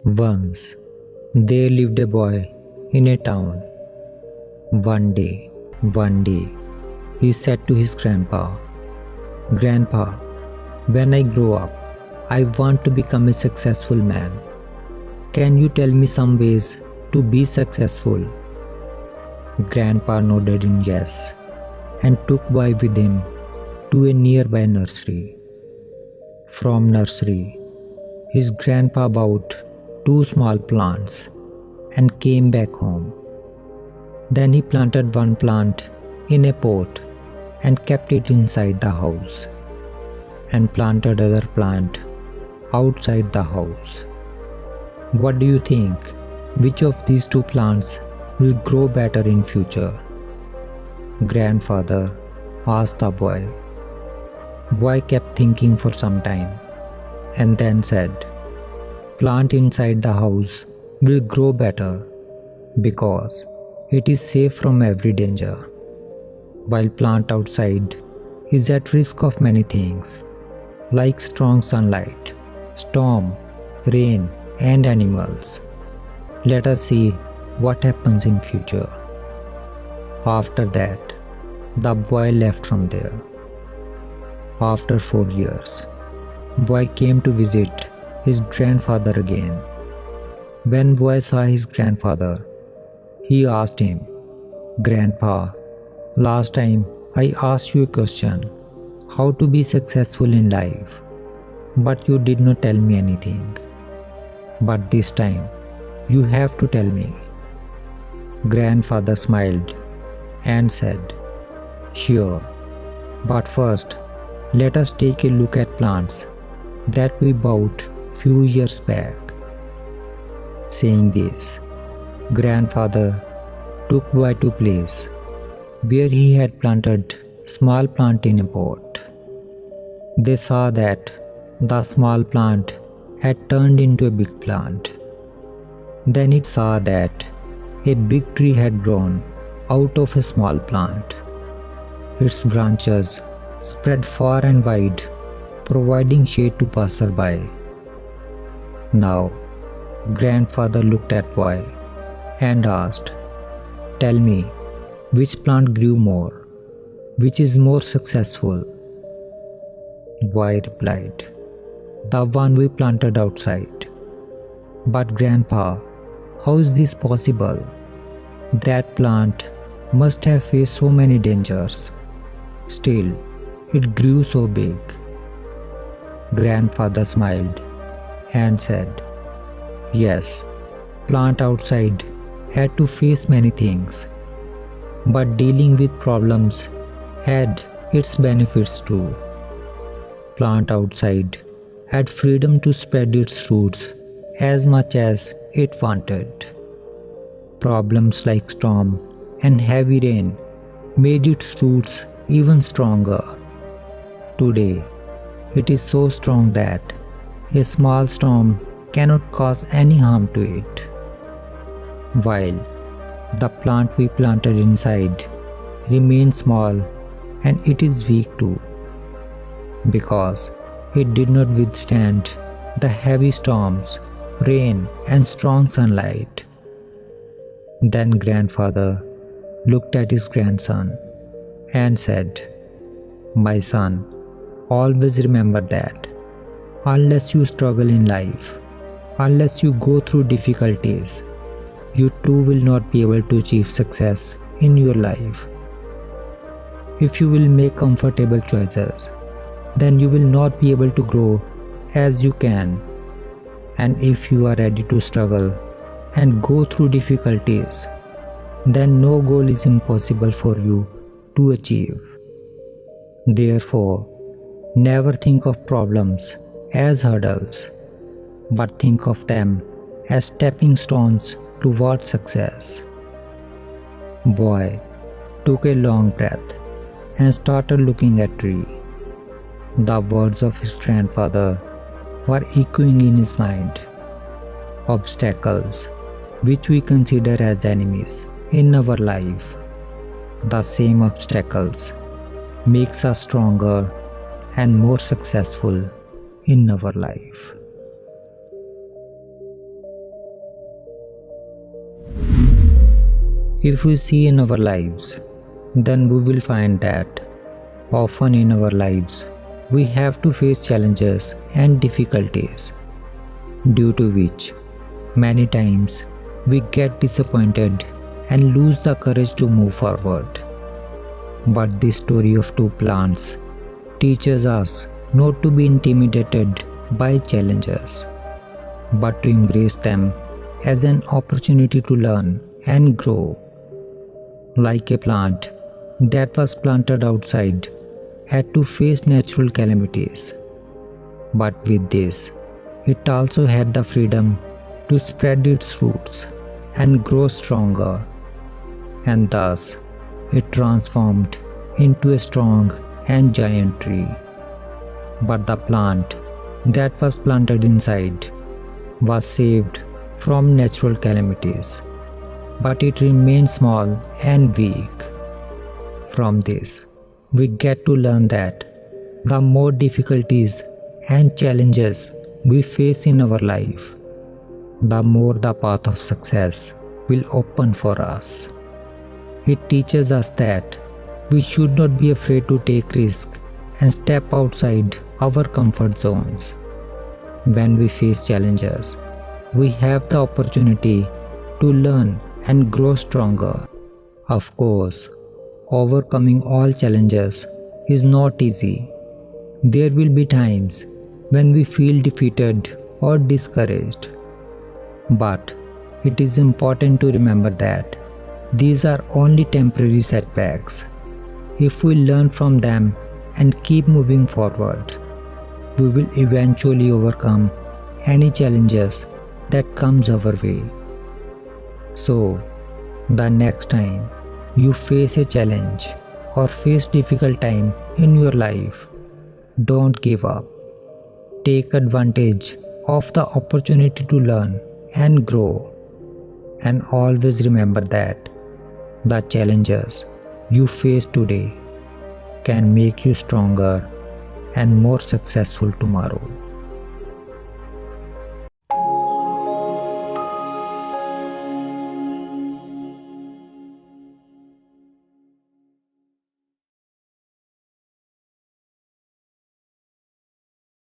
Once there lived a boy in a town. One day, he said to his grandpa, "Grandpa, when I grow up, I want to become a successful man. Can you tell me some ways to be successful?" Grandpa nodded in yes and took boy with him to a nearby nursery. From nursery, his grandpa bought 2 small plants and came back home. Then he planted one plant in a pot and kept it inside the house, and planted other plant outside the house. What do you think? Which of these 2 plants will grow better in future? Grandfather asked the boy. Boy kept thinking for some time and then said, "Plant inside the house will grow better because it is safe from every danger, while plant outside is at risk of many things like strong sunlight, storm, rain and animals. Let us see what happens in future." After that, the boy left from there. After 4 years, boy came to visit his grandfather again. When boy saw his grandfather, he asked him, "Grandpa, last time I asked you a question, how to be successful in life, but you did not tell me anything. But this time, you have to tell me." Grandfather smiled and said, "Sure, but first, let us take a look at plants that we bought few years back." Saying this, grandfather took boy to place where he had planted small plant in a pot. They saw that the small plant had turned into a big plant. Then it saw that a big tree had grown out of a small plant. Its branches spread far and wide, providing shade to passerby. Now, grandfather looked at boy and asked, "Tell me, which plant grew more? Which is more successful?" Boy replied, "The one we planted outside." "But grandpa, how is this possible? That plant must have faced so many dangers. Still, it grew so big." Grandfather smiled and said, "Yes, plant outside had to face many things, but dealing with problems had its benefits too. Plant outside had freedom to spread its roots as much as it wanted. Problems like storm and heavy rain made its roots even stronger. Today, it is so strong that a small storm cannot cause any harm to it. While the plant we planted inside remains small and it is weak too, because it did not withstand the heavy storms, rain and strong sunlight." Then grandfather looked at his grandson and said, "My son, always remember that unless you struggle in life, unless you go through difficulties, you too will not be able to achieve success in your life. If you will make comfortable choices, then you will not be able to grow as you can. And if you are ready to struggle and go through difficulties, then no goal is impossible for you to achieve. Therefore, never think of problems as hurdles, but think of them as stepping stones towards success." Boy took a long breath and started looking at tree. The words of his grandfather were echoing in his mind. Obstacles, which we consider as enemies in our life, the same obstacles makes us stronger and more successful in our life. If we see in our lives, then we will find that often in our lives we have to face challenges and difficulties, due to which many times we get disappointed and lose the courage to move forward. But this story of two plants teaches us not to be intimidated by challenges, but to embrace them as an opportunity to learn and grow. Like a plant that was planted outside had to face natural calamities, but with this, it also had the freedom to spread its roots and grow stronger, and thus it transformed into a strong and giant tree. But the plant that was planted inside was saved from natural calamities, but it remained small and weak. From this, we get to learn that the more difficulties and challenges we face in our life, the more the path of success will open for us. It teaches us that we should not be afraid to take risks and step outside our comfort zones. When we face challenges, we have the opportunity to learn and grow stronger. Of course, overcoming all challenges is not easy. There will be times when we feel defeated or discouraged. But it is important to remember that these are only temporary setbacks. If we learn from them and keep moving forward, we will eventually overcome any challenges that comes our way. So, the next time you face a challenge or face difficult time in your life, don't give up. Take advantage of the opportunity to learn and grow. And always remember that the challenges you face today can make you stronger and more successful tomorrow.